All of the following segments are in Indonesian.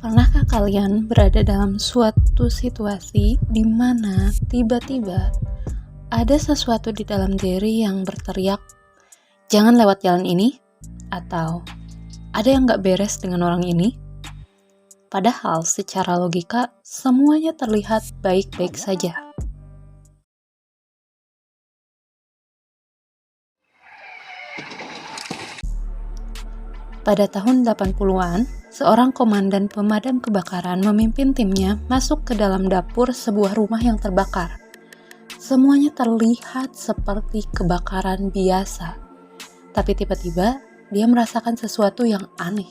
Pernahkah kalian berada dalam suatu situasi di mana tiba-tiba ada sesuatu di dalam diri yang berteriak, "Jangan lewat jalan ini," atau "Ada yang gak beres dengan orang ini"? Padahal secara logika semuanya terlihat baik-baik saja. Pada tahun 80-an, seorang komandan pemadam kebakaran memimpin timnya masuk ke dalam dapur sebuah rumah yang terbakar. Semuanya terlihat seperti kebakaran biasa. Tapi tiba-tiba, dia merasakan sesuatu yang aneh.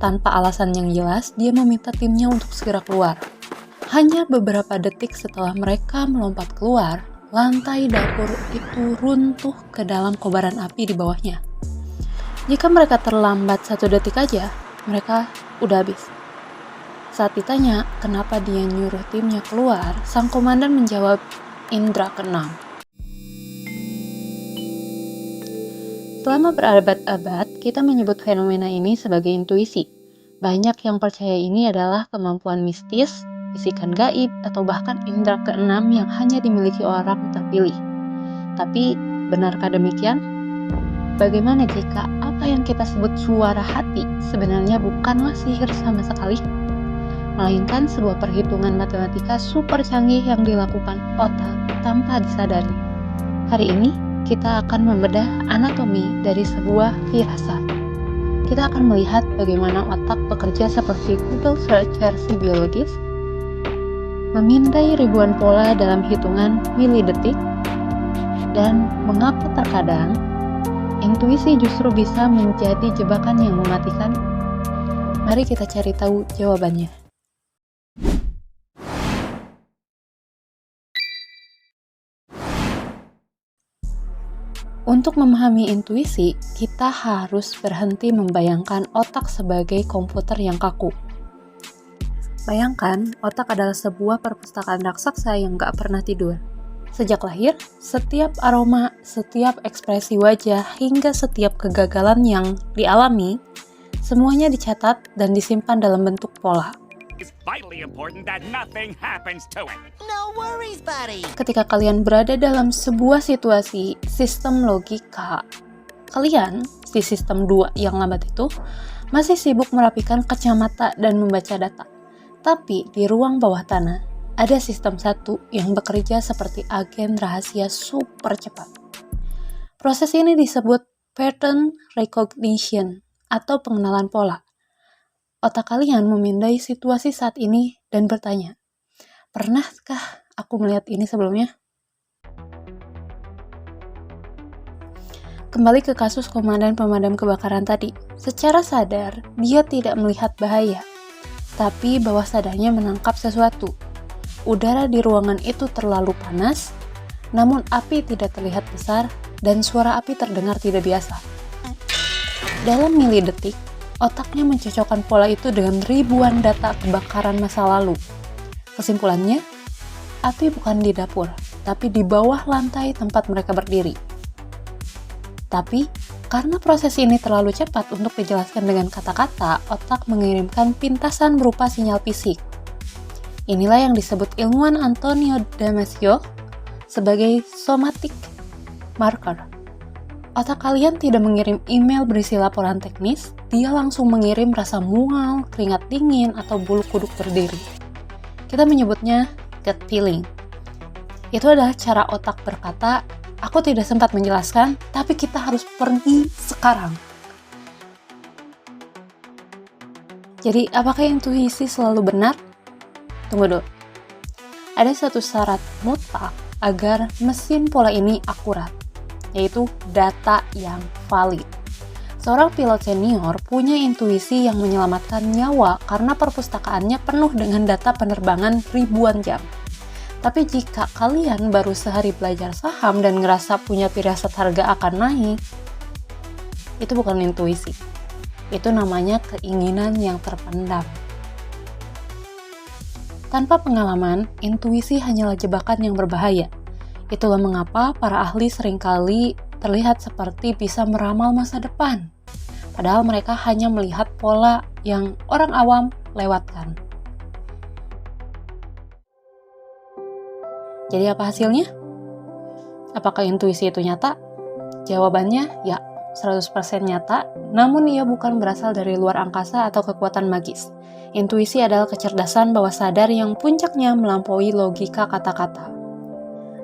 Tanpa alasan yang jelas, dia meminta timnya untuk segera keluar. Hanya beberapa detik setelah mereka melompat keluar, lantai dapur itu runtuh ke dalam kobaran api di bawahnya. Jika mereka terlambat 1 detik aja, mereka udah habis. Saat ditanya kenapa dia nyuruh timnya keluar, sang komandan menjawab, "Indra keenam." Selama berabad-abad, kita menyebut fenomena ini sebagai intuisi. Banyak yang percaya ini adalah kemampuan mistis, bisikan gaib, atau bahkan indra keenam yang hanya dimiliki orang terpilih. Tapi, benarkah demikian? Bagaimana jika apa yang kita sebut suara hati sebenarnya bukanlah sihir sama sekali, melainkan sebuah perhitungan matematika super canggih yang dilakukan otak tanpa disadari? Hari ini, kita akan membedah anatomi dari sebuah firasat. Kita akan melihat bagaimana otak bekerja seperti Google Search versi biologis, memindai ribuan pola dalam hitungan milidetik, dan mengapa terkadang intuisi justru bisa menjadi jebakan yang mematikan. Mari kita cari tahu jawabannya. Untuk memahami intuisi, kita harus berhenti membayangkan otak sebagai komputer yang kaku. Bayangkan, otak adalah sebuah perpustakaan raksasa yang gak pernah tidur. Sejak lahir, setiap aroma, setiap ekspresi wajah, hingga setiap kegagalan yang dialami, semuanya dicatat dan disimpan dalam bentuk pola. Ketika kalian berada dalam sebuah situasi sistem logika, kalian, di sistem 2 yang lambat itu, masih sibuk merapikan kacamata dan membaca data. Tapi di ruang bawah tanah, ada sistem 1 yang bekerja seperti agen rahasia super cepat. Proses ini disebut pattern recognition atau pengenalan pola. Otak kalian memindai situasi saat ini dan bertanya, "Pernahkah aku melihat ini sebelumnya?" Kembali ke kasus komandan pemadam kebakaran tadi. Secara sadar, dia tidak melihat bahaya, tapi bawah sadarnya menangkap sesuatu. Udara di ruangan itu terlalu panas, namun api tidak terlihat besar dan suara api terdengar tidak biasa. Dalam milidetik, otaknya mencocokkan pola itu dengan ribuan data kebakaran masa lalu. Kesimpulannya, api bukan di dapur, tapi di bawah lantai tempat mereka berdiri. Tapi, karena proses ini terlalu cepat untuk dijelaskan dengan kata-kata, otak mengirimkan pintasan berupa sinyal fisik. Inilah yang disebut ilmuwan Antonio Damasio sebagai somatic marker. Otak kalian tidak mengirim email berisi laporan teknis, dia langsung mengirim rasa mual, keringat dingin, atau bulu kuduk berdiri. Kita menyebutnya gut feeling. Itu adalah cara otak berkata, "Aku tidak sempat menjelaskan, tapi kita harus pergi sekarang." Jadi, apakah intuisi selalu benar? Tunggu dulu. Ada satu syarat mutlak agar mesin pola ini akurat, yaitu data yang valid. Seorang pilot senior punya intuisi yang menyelamatkan nyawa karena perpustakaannya penuh dengan data penerbangan ribuan jam. Tapi jika kalian baru sehari belajar saham dan ngerasa punya firasat harga akan naik, itu bukan intuisi. Itu namanya keinginan yang terpendam. Tanpa pengalaman, intuisi hanyalah jebakan yang berbahaya. Itulah mengapa para ahli seringkali terlihat seperti bisa meramal masa depan. Padahal mereka hanya melihat pola yang orang awam lewatkan. Jadi apa hasilnya? Apakah intuisi itu nyata? Jawabannya ya, 100% nyata, namun ia bukan berasal dari luar angkasa atau kekuatan magis. Intuisi adalah kecerdasan bawah sadar yang puncaknya melampaui logika kata-kata.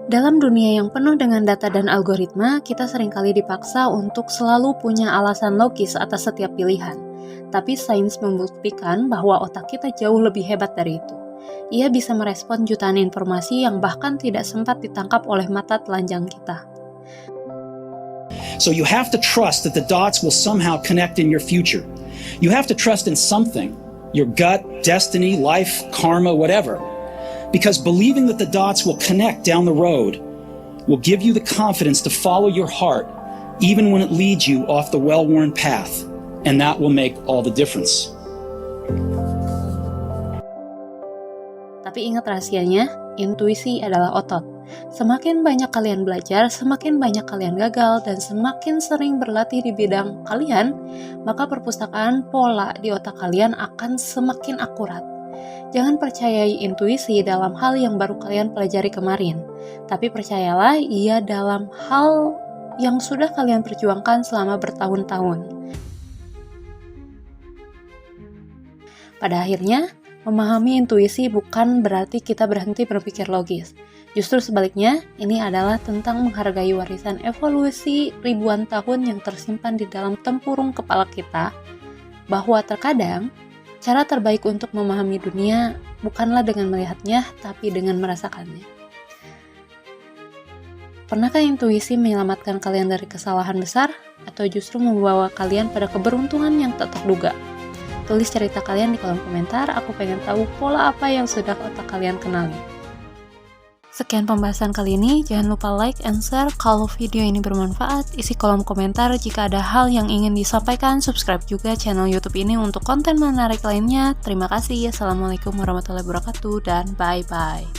Dalam dunia yang penuh dengan data dan algoritma, kita seringkali dipaksa untuk selalu punya alasan logis atas setiap pilihan. Tapi sains membuktikan bahwa otak kita jauh lebih hebat dari itu. Ia bisa merespon jutaan informasi yang bahkan tidak sempat ditangkap oleh mata telanjang kita. So you have to trust that the dots will somehow connect in your future. You have to trust in something, your gut, destiny, life, karma, whatever. Because believing that the dots will connect down the road will give you the confidence to follow your heart, even when it leads you off the well-worn path. And that will make all the difference. Tapi ingat rahasianya, intuisi adalah otot. Semakin banyak kalian belajar, semakin banyak kalian gagal, dan semakin sering berlatih di bidang kalian, maka perpustakaan pola di otak kalian akan semakin akurat. Jangan percayai intuisi dalam hal yang baru kalian pelajari kemarin, tapi percayalah ia dalam hal yang sudah kalian perjuangkan selama bertahun-tahun. Pada akhirnya, memahami intuisi bukan berarti kita berhenti berpikir logis. Justru sebaliknya, ini adalah tentang menghargai warisan evolusi ribuan tahun yang tersimpan di dalam tempurung kepala kita, bahwa terkadang cara terbaik untuk memahami dunia bukanlah dengan melihatnya, tapi dengan merasakannya. Pernahkah intuisi menyelamatkan kalian dari kesalahan besar, atau justru membawa kalian pada keberuntungan yang tak terduga? Tulis cerita kalian di kolom komentar, aku pengen tahu pola apa yang sudah otak kalian kenali. Sekian pembahasan kali ini, jangan lupa like and share kalau video ini bermanfaat, isi kolom komentar jika ada hal yang ingin disampaikan, subscribe juga channel YouTube ini untuk konten menarik lainnya. Terima kasih, assalamualaikum warahmatullahi wabarakatuh, dan bye-bye.